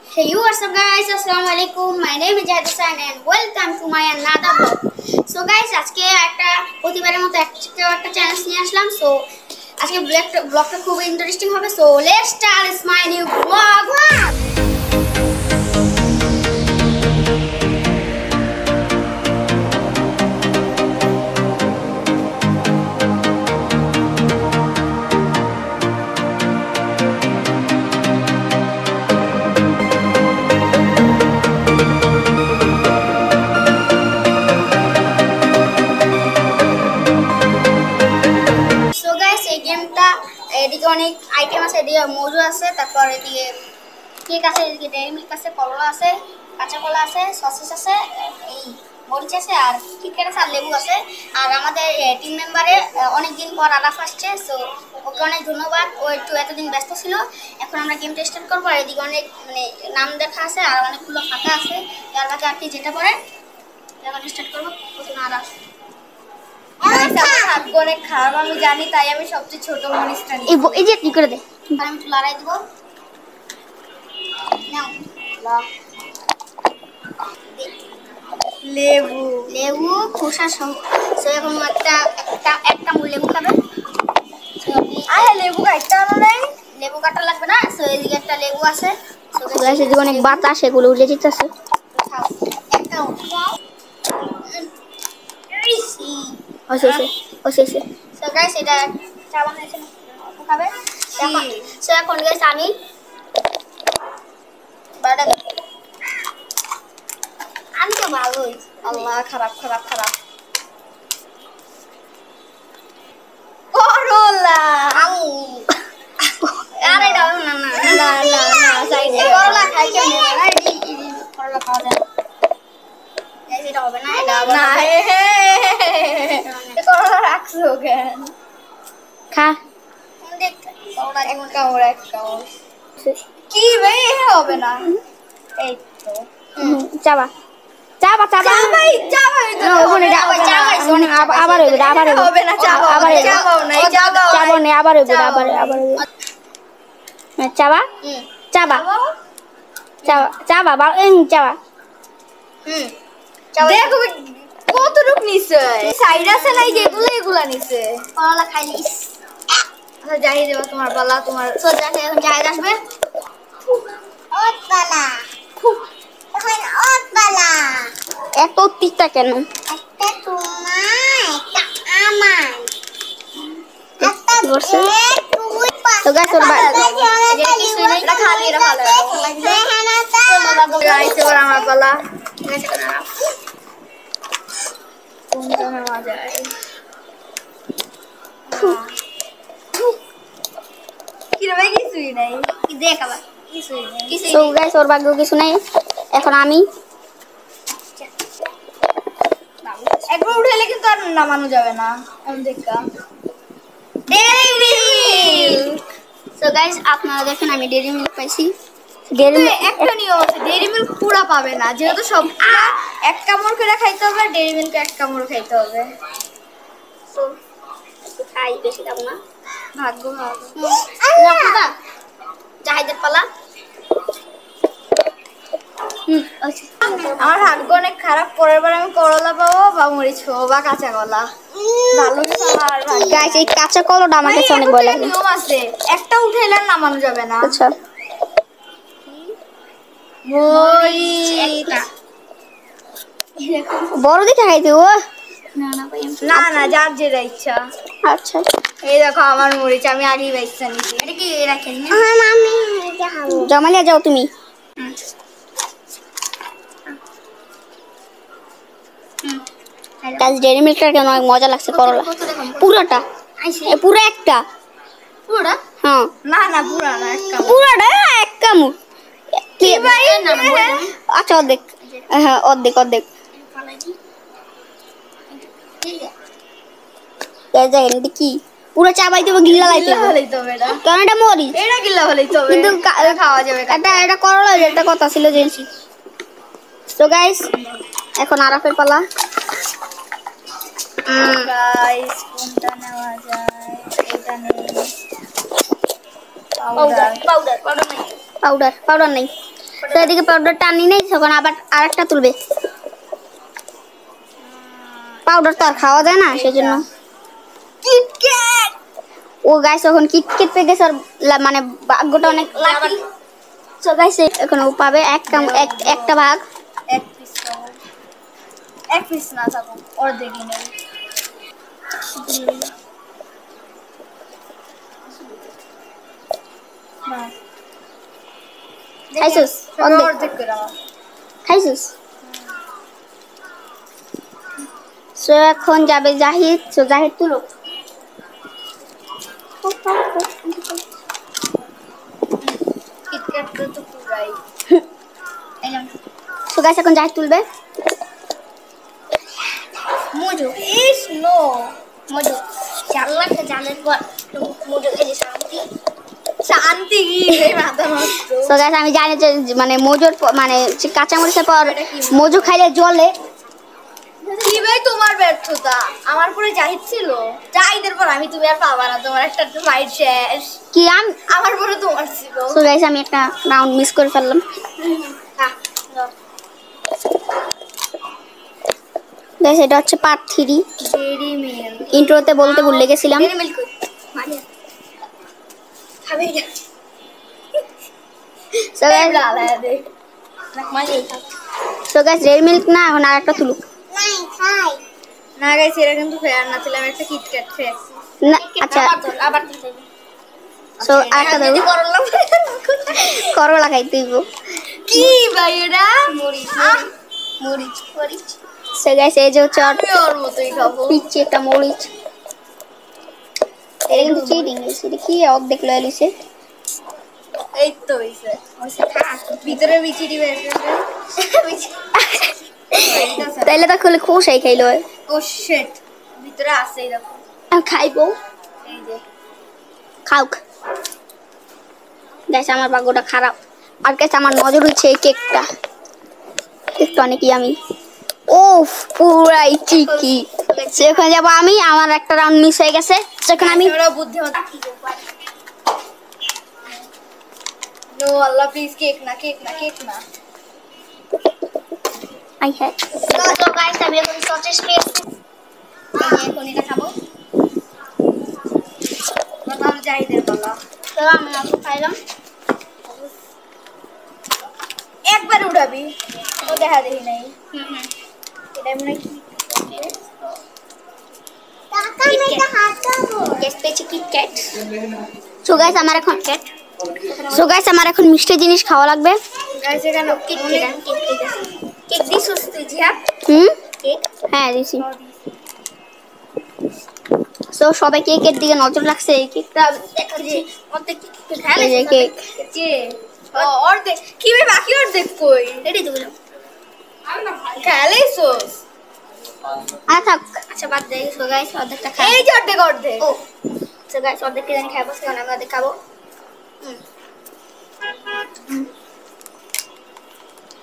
Hey, what's up guys? Assalamualaikum. My name is Jahid Hussain and welcome to my another vlog. So guys, আজকে একটা প্রতিবারের মতো একটা challenge নিয়ে আসলাম। So আজকে ব্লগটা খুব ইন্টারেস্টিং হবে। So let's start my new blog. এদিকে অনেক আইটেম আছে, এদিকে মজু আছে, তারপর এদিকে কেক আছে, এদিকে ডেয়ারি মিল্ক আছে, কলা আছে, কাঁচা কলা আছে, সসেস আছে, এই মরিচ আছে, আর কিটক্যাট আছে, আর লেবু আছে। আর আমাদের টিম মেম্বারে অনেকদিন পর আরাফ আসছে। সো ওকে অনেক ধন্যবাদ, ও একটু এতদিন ব্যস্ত ছিল। এখন আমরা গেমটা স্টার্ট করবো। আর এদিকে অনেক নাম দেখা আছে আর অনেকগুলো ফাঁকা আছে, তার বাকি আর কি যেটা পরে এখন স্টার্ট করবো। প্রথমে আরাফ। অনেক খারাপ আমি জানি, তাই আমি সবচেয়ে ছোট মরিচটা নিই। এই যে কি করে দে, আমি একটু লড়াই দেবো। লেবু লেবু খোসা সহ। সো এখন একটা মূল লেবু খাবে। লেবু কাটতে হবে নাই, লেবু কাটা লাগবে না। সো এদিকে একটা লেবু আছে, এদিকে অনেক বাতাস, এগুলো উড়ে যেতেছে। সো গাইস এটা চা বানাইছেন খাবে। সো এখন গাইস আমি তো ভালোই। আল্লাহ খারাপ খারাপ খারাপ। করলা আরে দাও না না না না না সাইডে করলা খাই কেমন না, করলা খাওয়া যায় গাইস, এটা হবে না, এটা না করলা রাখছো কেন? খা দেখ করলা এক কামড় এক কামড় কি ভাই হবে না। এই তো চাবা চাবা চাবা ভাই চাবাই তো আবার হবে না, চাবাও আবার চাবাও না, চাবাও চাবা না, আবার চাবা চাবা চাবা চাবা চাবা দেখো কতটুক নিছে, সাইড আছে নাই যেগুলো এগুলা নিছে। করলা খাইলি। আচ্ছা যাই দেবো, তোমার পালা, তোমার সোজা এখন জাহেদ আসবে। এত তিতা কেন? একটা তোমার একটা আমার। তো গাইস ওর এটা খালি এটা ভালো গাইস। এবার আমার পালা, কোনটা নেওয়া যায়? কিরবে কিছুই নাই, দেখ আবার কিছুই নাই। তো গাইস ওর ভাগ্য কিছু নাই। এখন আমি একবার উঠেলে কিন্তু আর নামানো যাবে না। আমি দেখা ডেয়ারি মিল্ক। সো গাইস আপনারা দেখেন আমি ডেয়ারি মিল্ক পাইছি। ডেয়ারি মিল্ক একটা নিয়ম আছে, ডেয়ারি মিল্ক পুরা পাবে না, যেহেতু সব এক কামড় করে খাইতে হবে, ডেয়ারি মিল্ক এক কামড় খাইতে হবে। সো একটু খাই, বেশি খাবো না। ভাগ্য ভালো। জাহিদের পালা। আমার ভাগ্য অনেক খারাপ, পরের বার আমি করলা পাবো বা মরিচ পাবো বা কাঁচা কলা। ভালো আমার ভাগ্য। গাইস এই কাঁচা কলাটা আমার কাছে অনেক ভয় লাগে। নিয়ম আছে, একটা উঠাইলে আর নামানো যাবে না। আচ্ছা মরিচ বড় দেখে খাইতে ও না না, যার যেটা ইচ্ছা। আচ্ছা এই দেখো আমার মরিচ, আমি আগেই বাইসা নিছি। এটা কি রাখেন না আমি খাবো। জমালিয়া যাও তুমি। গাইস ডেয়ারি মিল্কটা কেন অনেক মজা লাগছে। করলা পুরোটা, পুরো একটা পুরোটা? হ্যাঁ না না পুরা না, এক কামড়। পুরোটা এক কামড় কি ভাই? আচ্ছা অর্ধেক, হ্যাঁ অর্ধেক অর্ধেক। কি পুরো চাবাই দেবো, গিল্লা লাইতে হবে না, কারণ এটা মরিচ। এটা গিল্লা হলেই তো কিন্তু খাওয়া যাবে। এটা করলা, এটা কথা ছিল জেনেছি। তো গাইস এখন আরাফের পালা। গাইস কোনটা নেওয়া যায়? এটা নেই। পাউডার পাউডার পাউডার নাই, পাউডার পাউডার নাই। তো এদিকে পাউডারটা আনি নেই, তখন আবার আরেকটা তুলবে। পাউডার তো আর খাওয়া যায় না, সেই জন্য। কিটক্যাট ও গাইস এখন কিটকিট পেয়ে গেছে, আর মানে ভাগ্যটা অনেক লাকি। সো গাইস এখন ও পাবে একটা ভাগ। এক পিস না থাকো, অর্ধেকই নেই। খাইছিস অর্ধেক করে খাইছিস। সো এখন যাবে জাহিদ। সো জাহিদ তুলো। কিটক্যাট তো পুরাই। সো গাইস এখন জাহিদ তুলবে। মজু ইস নো মজু জানলাটা জানার পর মজু এই যে শান্তি কি এই মাথা নষ্ট। সো গাইস আমি জানি যে মানে মজুর মানে কাঁচামরিচের পর মজু খাইলে জ্বলে। কি ভাই তোমার ব্যর্থতা, আমার পরে জাহিদ ছিল, জাহিদের পর আমি, তুমি আর পাবা না, তোমার একটা ফাইট শেষ। কি আমার পরে তোমার ছিল। সো গাইস আমি একটা রাউন্ড মিস করে ফেললাম। গাইস এটা হচ্ছে পার্ট 3। ডেইরি মিল্ক ইন্ট্রোতে বলতে ভুলে গেছিলাম। ডেইরি মিল্ক মানে খাবে এটা। সো গাইস দে মানে সো গাইস ডেইরি মিল্ক না, এখন আরেকটা তুলুক। না গাইস এরা কিন্তু ফেয়ার না, ছিল আমি একটা কিটক্যাট খেয়েছি। না আচ্ছা আবার সো আরেকটা দেব। করলা খাইতে হইব। কি ভাই এটা মরিচ মরিচ। সো গাইস এই যে হচ্ছে আমি ওর মতোই খাবো। পিচ্ছি একটা মরিচ। এটা কিন্তু চিটিং হইছে। এটা কি অর্ধেক লয়ে লিছে। এই তো হইছে ভিতরে বিচিটি বের করে। তাইলে তো খুলে খোসাই খাইলো। ও শিট ভিতরে আছে এই দেখো। আমি খাইবো। এই যে খাওক। গাইস আমার ভাগ্যটা খারাপ। আর গাইস আমার নজর হচ্ছে এই কেকটা। কেকটা অনেক ইয়ামি। ওফ পুরাই চিকি। সেখানে যাব আমি, আমার একটা রাউন্ড মিস হয়ে গেছে। সেখানে আমি ওরা বুদ্ধিমত্তা কি করবে। নো আল্লাহ প্লিজ কেক না আই হ্যাঁ। তো গাইস আমি এখন সসেস পেয়েছি। আমি এখন এটা খাবো। তাহলে জাহিদের পালা। তো আমি আগে খাইলাম। একবার উঠাবি, ও দেখা দেখি নাই। এটা মনে কি সো গাইস আমার এখন মিষ্টি জিনিস খাওয়া লাগবে। গাইস এখানে কেক দিছস তুই জিয়া? কেক হ্যাঁ দিছি। সো সবাই কেকের দিকে নজর রাখছে। এই কেকটা দেখাচ্ছি অর্ধেক কেক খাইলে এই যে কেক। কে অর্ধেক কি ভাই বাকি অর্ধেক কই রেডি তো বলো। খাইলেছস? থাক আচ্ছা বাদ দে। সো গাইস অর্ধেকটা খাই। এই যে অর্ধেক ও সো গাইস অর্ধেকটা জানি খাবো, সেখানে আমি অর্ধেক খাবো।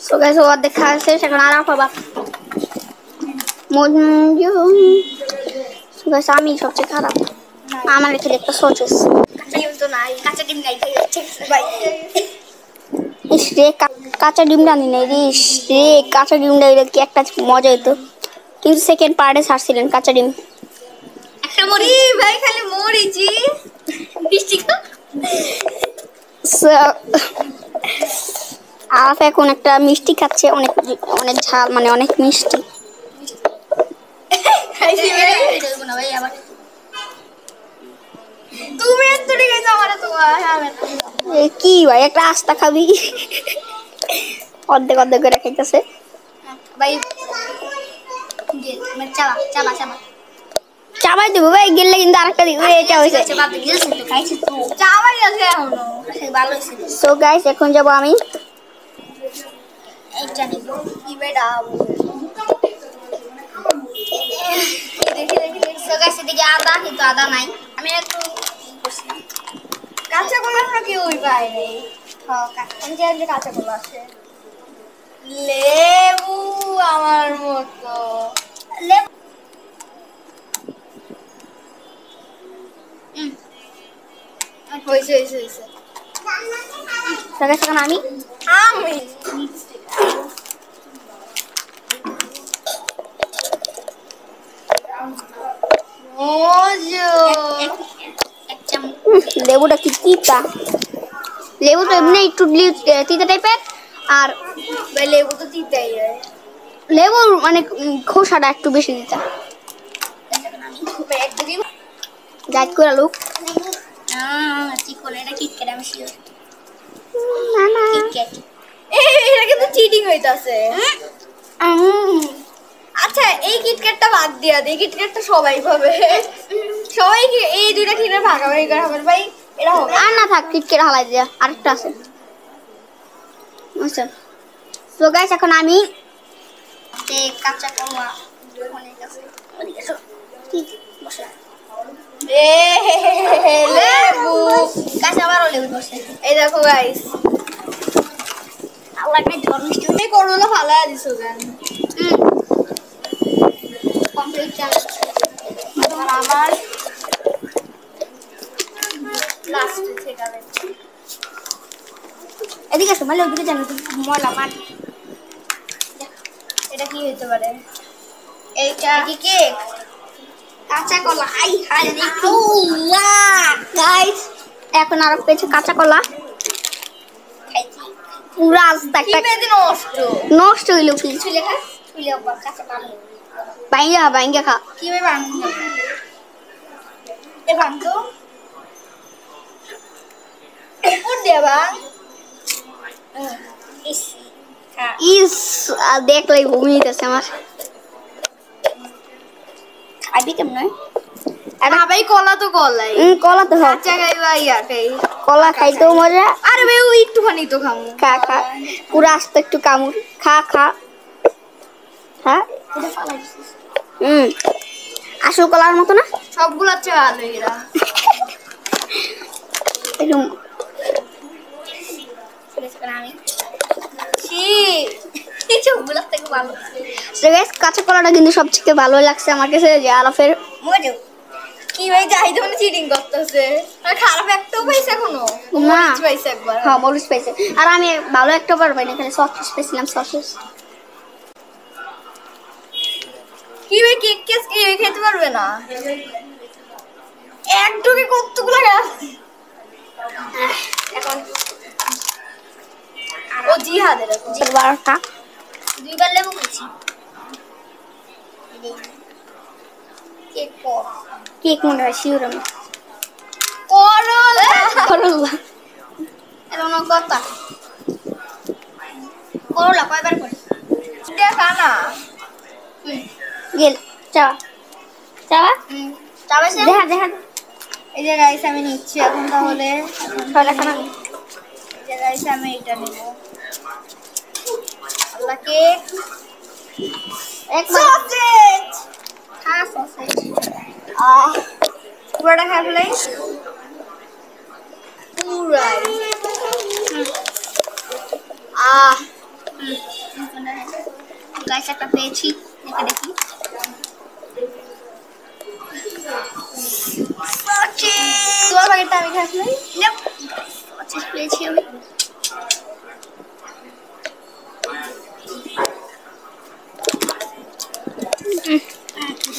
সো গাইস অর্ধেক খাওয়া শেষ, এখন আর খাবা। সো গাইস আমি সবচেয়ে খারাপ। আমার এখানে একটা সসেস। ডিম তো নাই, কাঁচা ডিম নাই খাই যাচ্ছে ভাই। ইস রে কাঁচা ডিমটা নি নাই রে। ইস রে কাঁচা ডিমটা দিলে কি একটা মজা হতো, কিন্তু সেকেন্ড পার্টে ছাড়ছিলেন কাঁচা ডিম। একটা মরি ভাই খালি মরিছি বৃষ্টি খা। আর এখন একটা মিষ্টি খাচ্ছে, অনেক অনেক ঝাল, মানে অনেক মিষ্টি। খাইছি ভাই আবার তুমি এত ঠিক আছে আমারে তোমার কি ভাই একটা আস্তা খাবি। অর্ধেক অর্ধেক করে খাইতেছে ভাই। চাবাই দেবো ভাই, গেলে কিন্তু আরেকটা দিবো। এটা হয়েছে চাবাই আছে এখনো ভালো হয়েছে। সো গাইস এখন যাবো আমি। এইটা নিব কি বেডা দেখি সো গাইস এদিকে আদা, কিন্তু আদা নাই। আমি একটু কাঁচা কলা নাকি ওই বাইরে আমি জানি যে কাঁচা কলা আছে। লেবু আমার মতো লেবু হয়েছে সো গাইস এখন আমি আমি মজা এক চামচ। লেবুটা কি তিতা, লেবু তো এমনি একটু তিতা টাইপের, আর ভাই লেবু তো দিতেই হয়। লেবুর মানে খোসাটা একটু বেশি তিতা। একটা দিব যাই করে লুক চিকন এটা কিটক্যাট আমি শিওর। না না কিটক্যাট। এটা কিন্তু চিটিং হইতাছে। আচ্ছা এই কিটক্যাটটা বাদ দিয়া দে, কিটক্যাটটা সবাই পাবে, সবাই এই দুইটা কিনে ভাগাভাগি করে হবে ভাই, এটা হবে। আর না থাক, কিটকেট হালাই দিয়া, আরেকটা আছে। আচ্ছা তো গাইস এখন আমি যে কাঁচা কলা অনেক আছে। ওদিকে এসো। ঠিক বসে। লেবু কাঁচা আবারও লেবু বসে। এই দেখো গাইস, আল্লাহ একটা ঝড় মিষ্টি এই করলা ফালায়া দিছো কেন? কমপ্লিট চালাচ্ছে। আর আমার লাস্টে থেকে গেল। এদিকে এসো, মানে ওদিকে জানো ময়লা মাটি। এটা কি হতে পারে? এইটা কি কেক? কাঁচা কলা। আই হাই গাইস এখন আরো পেয়েছে কাঁচা কলা, খাইছি। পুরা আস্তে কি একটা বেদি নষ্ট? নষ্ট হইল কি, ছুলে খা, ছুলে আবার কাঁচা কলা। বাইঙ্গা বাইঙ্গা খা। কিভাবে বানানো? এ বানতো উপর দিয়ে বাং। ইস খা। ইস দেখলেই বমি হইতেছে আমার। খাবি কেমন? না ভাই কলা তো কলাই। কলা তো হোক, কাঁচা খাইবা ইয়াটাই। কলা খাইতেও মজা। আরে ভাই ওই একটুখানি তো খামু। খা খা, পুরা আস্তে একটু কামড় খা খা খা। এটা ফালাই দিছিস। আসল কলার মতো না, সবগুলা হচ্ছে ভালো এরা। এরকম আমি ছি এই সবগুলোর থেকে ভালো। তো গাইস কাঁচা কলাটা কিন্তু সবথেকে ভালো লাগছে আমার কাছে, যে আরফের মজা। কি ভাই যাই তো মানে চিটিং করতেছে। আর খারাপ একটাও পাইছে এখনো? না। মরিচ পাইছে একবার। হ্যাঁ মরিচ পাইছে, আর আমি ভালো একটা বার পাইনি, এখানে সসেস পেয়েছিলাম, সসেস। কি ভাই কেক কেস কি খেতে পারবে না? এক ঢুকে কতগুলো গেল। এখন ও জিহাদের এখন। 12টা দুইবার লেবু খাচ্ছি। কেক পর কেক মনে হয় শিওর আমি করলা। করলা এমন কথা। করলা কয়বার করে? দেখা না। গেল চাওয়া চাওয়া চাবাইছে? দেখা দেখা এই যে গাইস আমি নিচ্ছি এখন তাহলে। ছয়টা খানা এই যে গাইস আমি এটা নিব। আল্লাহ কেক। একবার সসেজ। হ্যাঁ সসেজ। পুরোটা খাই ফেলাই। পুরাই। গাইস একটা পেয়েছি, দেখে দেখি। তোমার বাড়িতে আমি খাই ফেলাই। সসেজ পেয়েছি আমি।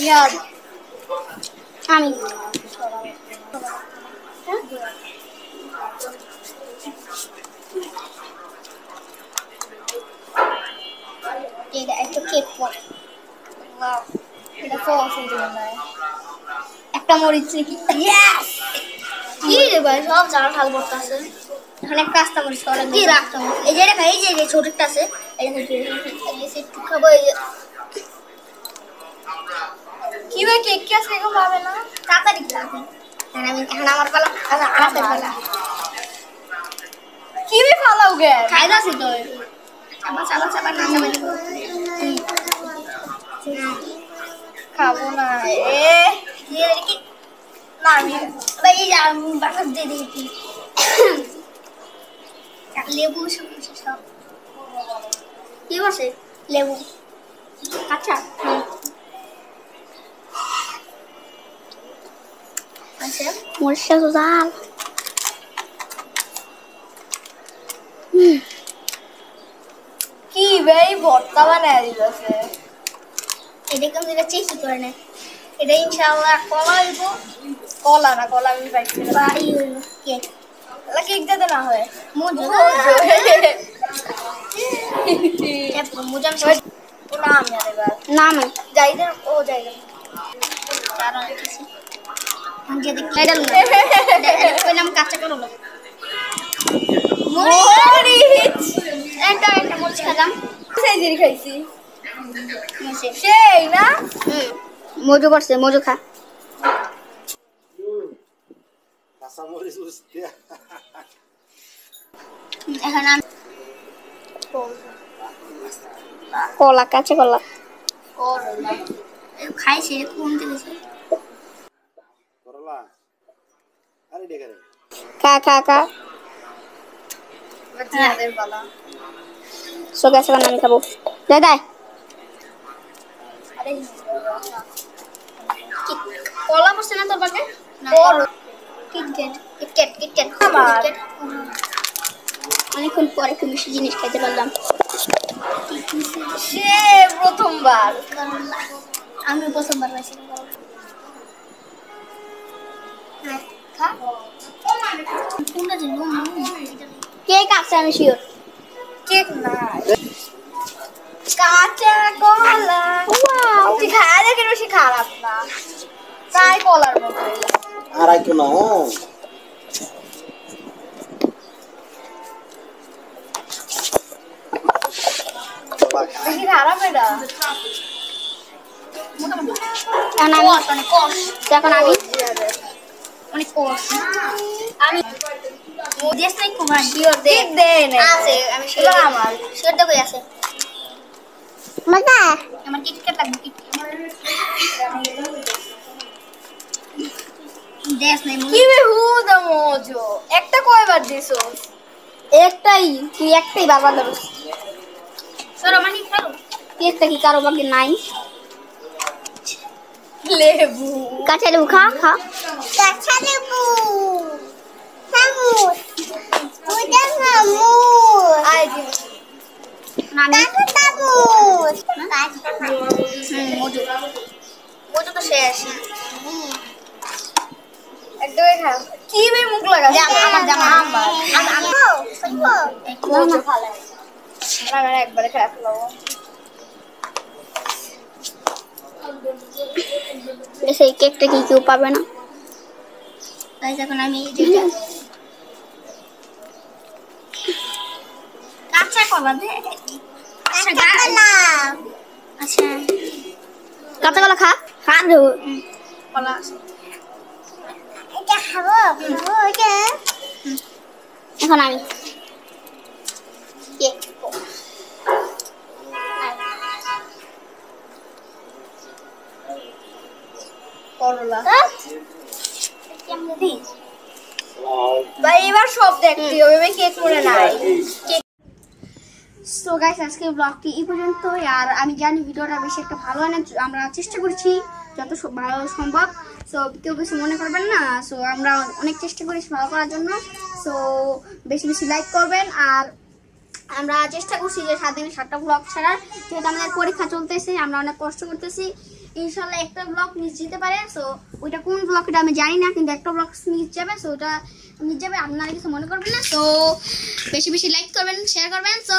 ইয়ার আমি এটা একটা কেক পর। ওয়াও এটা সস এই জন্য নয়। একটা মরিচ নাকি? ইয়েস! কি রে ভাই সব জানা ঢাল পড়তাছে। এখানে একটা আস্তা মরিচ খাওয়া কি রাখতাম? এই যে দেখা, এই যে ছোটটা আছে, এই যে একটু খাবো। এই যে কি ভাই কেক কি আজকে কেউ পাবে না? তাড়াতাড়ি খাবি। এখন আমার পালা, আমার পালা। কি ভাই ফালাও গে? খাইলা আছে তো। চাবা চাবা চাবা না চাবা দিব। খাবো না। দিয়ে দেখি না আমি ভাই এই বাটার দিয়ে দিই। লেবু সব সব কি বসে? লেবু আচ্ছা। আচ্ছা মরিচটা তো জাল। ভাই ভর্তা বানায় দিতেছে। এটাকে আমরা চেষ্টা করে না, এটা ইনশাআল্লাহ কলা হইব। কলা না, কলা আমি পাইছি না। বাড়ি হইব কেক, কেক যাতে না হয় মজু মজু না আমি আর এবার না আমি যাইদের ও যাইদের পেলাম কাঁচা করলো মরিচ একটা মরিচ খেলাম। সেই দিন খাইছি সেই না মজু করছে, মজু খা। এখন আমি কলা, কাঁচা কলা খাইছি কোন দিয়েছে খা খা খা। জিয়াদের বালা সোগা সোগা আমি খাবো। দে দে আরে কলা বসে না তোর পাশে বড় কিটক্যাট কিটক্যাট কিটক্যাট আমার। অনেকক্ষণ পরে একটু মিষ্টি জিনিস খেতে পারলাম। সে প্রথমবার আমি প্রথমবার পাইছি খা কোনটা দিল কেক আছে আমি শিওর। কেক না কাঁচা কলা তুই খাওয়া দেখে বেশি খারাপ না, তাই কলার মতো আর একটু না বেশি খারাপ এটা এখন আমি অনেক কষ এখন আমি অনেক কষ আমি মোদিয়াস নাই কুমার শিওর দেখ দেন আছে আমি এবার শিওর আমার শিওর দেখো আছে মজা। আমার কিটক্যাট লাগবে কিটক্যাট দেশ নাই কি বে হুদা মজো একটা কয়বার দিছো একটাই, তুই একটাই বারবার ধরো। সরো মানে খাও কেকটা কি কারো বাকি নাই? লেবু কাঁচা লেবু খা খা। কাঁচা লেবু হামুস ওটা হামুস আই দি নানি তাবুস মজু মজু তো শেষ একদমই খাও কি বে মুখ লাগাছ আমার জামা আমার আমি মজো ভালো আমার একবারে খাই ফেলাবো সেই কেকটা কি কেউ পাবে না? তাই এখন আমি যেটা কাঁচা কলা দে আচ্ছা কলা আচ্ছা কাঁচা কলা খা খা। কলা এটা খাবো এটা এখন আমি কেক করলা কেমনে দিই ভাই এবার সব দেখতে হবে ভাই কেক করে নাই সো গাইস আজকে ব্লগটি এই পর্যন্তই। আর আমি জানি ভিডিওটা বেশি একটা ভালো হয় না, আমরা চেষ্টা করছি যত ভালো সম্ভব। সো কেউ কিছু মনে করবেন না। সো আমরা অনেক চেষ্টা করেছি ভালো করার জন্য। সো বেশি বেশি লাইক করবেন। আর আমরা চেষ্টা করছি যে 7 দিনে 7টা ব্লগ ছাড়ার, যেহেতু আমাদের পরীক্ষা চলতেছে, আমরা অনেক কষ্ট করতেছি। ইনশাল্লাহ একটা ব্লগ মিস যেতে পারে। সো ওইটা কোন ব্লগটা আমি জানি না, কিন্তু একটা ব্লগ মিস যাবে। সো ওটা মিস যাবে, আপনারা কিছু মনে করবেন না। সো বেশি বেশি লাইক করবেন, শেয়ার করবেন। সো